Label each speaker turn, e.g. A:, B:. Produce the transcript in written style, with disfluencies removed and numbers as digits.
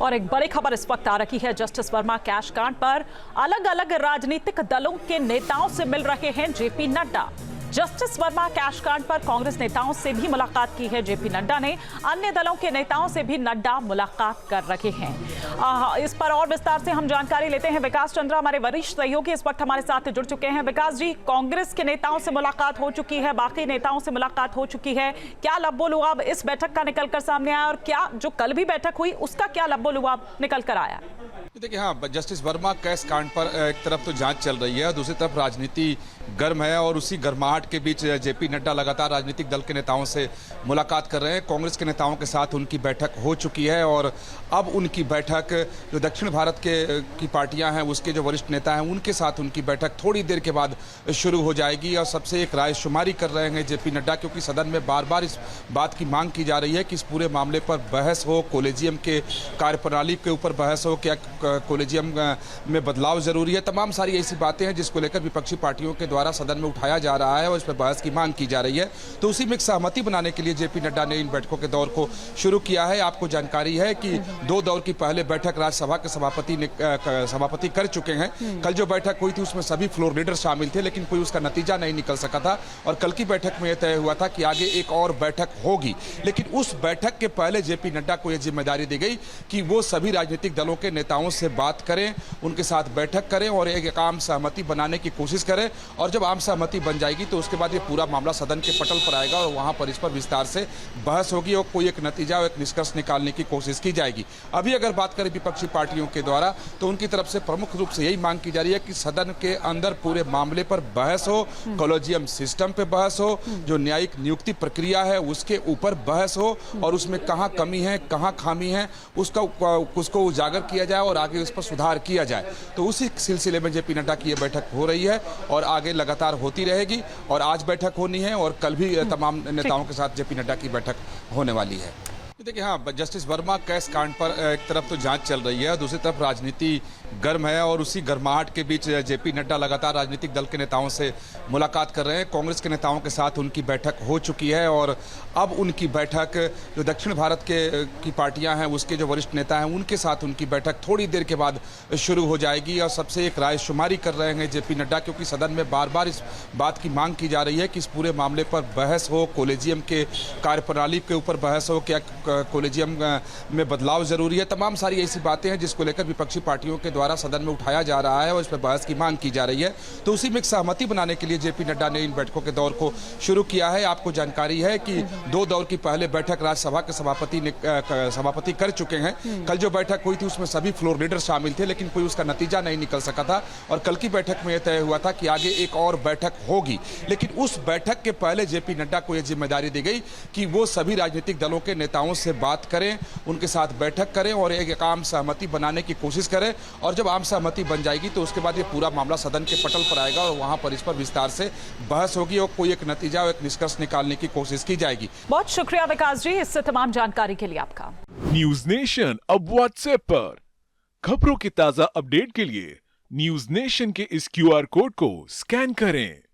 A: और एक बड़ी खबर इस वक्त आ रही है जस्टिस वर्मा कैश कांड पर। अलग अलग राजनीतिक दलों के नेताओं से मिल रहे हैं JP Nadda. Justice Verma cash कांड पर कांग्रेस नेताओं से भी मुलाकात की है जेपी नड्डा ने। अन्य दलों के नेताओं से भी नड्डा मुलाकात कर रहे हैं। इस पर और विस्तार से हम जानकारी लेते हैं। विकास चंद्रा हमारे वरिष्ठ सहयोगी इस वक्त हमारे साथ जुड़ चुके हैं। विकास जी, कांग्रेस के नेताओं से मुलाकात हो चुकी है, बाकी नेताओं से मुलाकात हो चुकी है, क्या लब्बो-लुआब इस बैठक का निकलकर सामने आया और क्या जो कल भी बैठक हुई उसका क्या लब्बो-लुआब निकल कर आया?
B: देखिए, हाँ, जस्टिस वर्मा केस कांड पर एक तरफ तो जांच चल रही है, दूसरी तरफ राजनीति गर्म है और उसी गर्माहट के बीच जेपी नड्डा लगातार राजनीतिक दल के नेताओं से मुलाकात कर रहे हैं। कांग्रेस के नेताओं के साथ उनकी बैठक हो चुकी है और अब उनकी बैठक जो दक्षिण भारत की पार्टियां हैं उसके जो वरिष्ठ नेता हैं उनके साथ उनकी बैठक थोड़ी देर के बाद शुरू हो जाएगी। और सबसे एक रायशुमारी कर रहे हैं जेपी नड्डा, क्योंकि सदन में बार बार इस बात की मांग की जा रही है कि इस पूरे मामले पर बहस हो, कॉलेजियम के कार्यप्रणाली के ऊपर बहस हो, क्या कॉलेजियम में बदलाव जरूरी है। तमाम सारी ऐसी बातें हैं जिसको लेकर विपक्षी पार्टियों के द्वारा सदन में उठाया जा रहा है और इस पर बहस की मांग की जा रही है। तो उसी में एक सहमति बनाने के लिए जेपी नड्डा ने इन बैठकों के दौर को शुरू किया है। आपको जानकारी है कि 2 दौर की पहले बैठक राज्यसभा के सभापति कर चुके हैं। कल जो बैठक हुई थी उसमें सभी फ्लोर लीडर शामिल थे, लेकिन कोई उसका नतीजा नहीं निकल सका था और कल की बैठक में यह तय हुआ था कि आगे एक और बैठक होगी। लेकिन उस बैठक के पहले जेपी नड्डा को यह जिम्मेदारी दी गई कि वो सभी राजनीतिक दलों के नेताओं से बात करें, उनके साथ बैठक करें और एक आम सहमति बनाने की कोशिश करें। और जब आम सहमति बन जाएगी तो उसके बाद ये पूरा मामला सदन के पटल पर आएगा और वहां पर इस पर विस्तार से बहस होगी और कोई एक नतीजा और एक निष्कर्ष निकालने की कोशिश की जाएगी। अभी अगर बात करें विपक्षी पार्टियों के द्वारा तो उनकी तरफ से प्रमुख रूप से यही मांग की जा रही है कि सदन के अंदर पूरे मामले पर बहस हो, कॉलेजियम सिस्टम पे बहस हो, जो न्यायिक नियुक्ति प्रक्रिया है उसके ऊपर बहस हो और उसमें कहाँ कमी है, कहाँ खामी है उसको उजागर किया जाए और आगे उस पर सुधार किया जाए। तो उसी सिलसिले में जेपी नड्डा की यह बैठक हो रही है और आगे लगातार होती रहेगी और आज बैठक होनी है और कल भी तमाम नेताओं के साथ जेपी नड्डा की बैठक होने वाली है। देखिए, हाँ, जस्टिस वर्मा केस कांड पर एक तरफ तो जांच चल रही है, दूसरी तरफ राजनीति गर्म है और उसी गर्माहट के बीच जेपी नड्डा लगातार राजनीतिक दल के नेताओं से मुलाकात कर रहे हैं। कांग्रेस के नेताओं के साथ उनकी बैठक हो चुकी है और अब उनकी बैठक जो दक्षिण भारत की पार्टियां हैं उसके जो वरिष्ठ नेता हैं उनके साथ उनकी बैठक थोड़ी देर के बाद शुरू हो जाएगी। और सबसे एक रायशुमारी कर रहे हैं जेपी नड्डा, क्योंकि सदन में बार बार इस बात की मांग की जा रही है कि इस पूरे मामले पर बहस हो, कॉलेजियम के कार्यप्रणाली के ऊपर बहस हो, क्या कॉलेजियम में बदलाव जरूरी है। तमाम सारी ऐसी बातें हैं जिसको लेकर विपक्षी पार्टियों के द्वारा सदन में उठाया जा रहा है और इस पर बहस की मांग की जा रही है। तो उसी में एक सहमति बनाने के लिए जेपी नड्डा ने इन बैठकों के दौर को शुरू किया है। आपको जानकारी है कि 2 दौर की पहले बैठक राज्यसभा के सभापति कर चुके हैं। कल जो बैठक हुई थी उसमें सभी फ्लोर लीडर शामिल थे, लेकिन कोई उसका नतीजा नहीं निकल सका था और कल की बैठक में यह तय हुआ था कि आगे एक और बैठक होगी। लेकिन उस बैठक के पहले जेपी नड्डा को यह जिम्मेदारी दी गई कि वो सभी राजनीतिक दलों के नेताओं से बात करें, उनके साथ बैठक करें और एक आम सहमति बनाने की कोशिश करें। और जब आम सहमति बन जाएगी तो उसके बाद ये पूरा मामला सदन के पटल पर आएगा और वहां पर इस पर विस्तार से बहस होगी और कोई एक नतीजा और एक निष्कर्ष निकालने की कोशिश की जाएगी।
A: बहुत शुक्रिया विकास जी इस तमाम जानकारी के लिए आपका।
C: न्यूज नेशन अब व्हाट्सएप पर खबरों की ताजा अपडेट के लिए न्यूज नेशन के इस QR कोड को स्कैन करें।